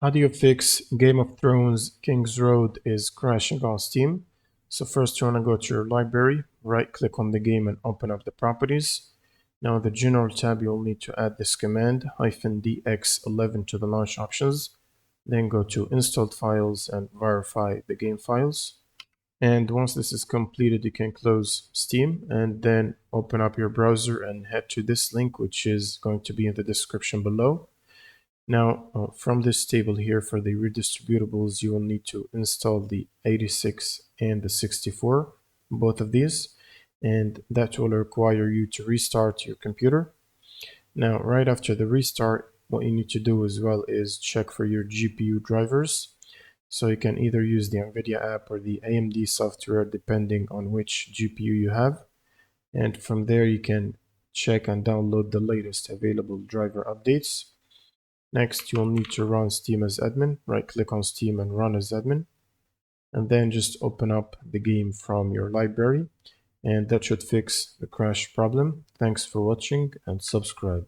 How do you fix Game of Thrones Kingsroad is crashing on Steam? So first you want to go to your library, right click on the game and open up the properties. Now in the general tab you'll need to add this command -dx11 to the launch options. Then go to installed files and verify the game files. And once this is completed, you can close Steam and then open up your browser and head to this link, which is going to be in the description below. Now, from this table here for the redistributables, you will need to install the 86 and the 64, both of these, and that will require you to restart your computer. Now, right after the restart, what you need to do as well is check for your GPU drivers. So you can either use the NVIDIA app or the AMD software depending on which GPU you have. And from there you can check and download the latest available driver updates. Next, you'll need to run Steam as admin. Right click on Steam and run as admin. And then just open up the game from your library. And that should fix the crash problem. Thanks for watching and subscribe.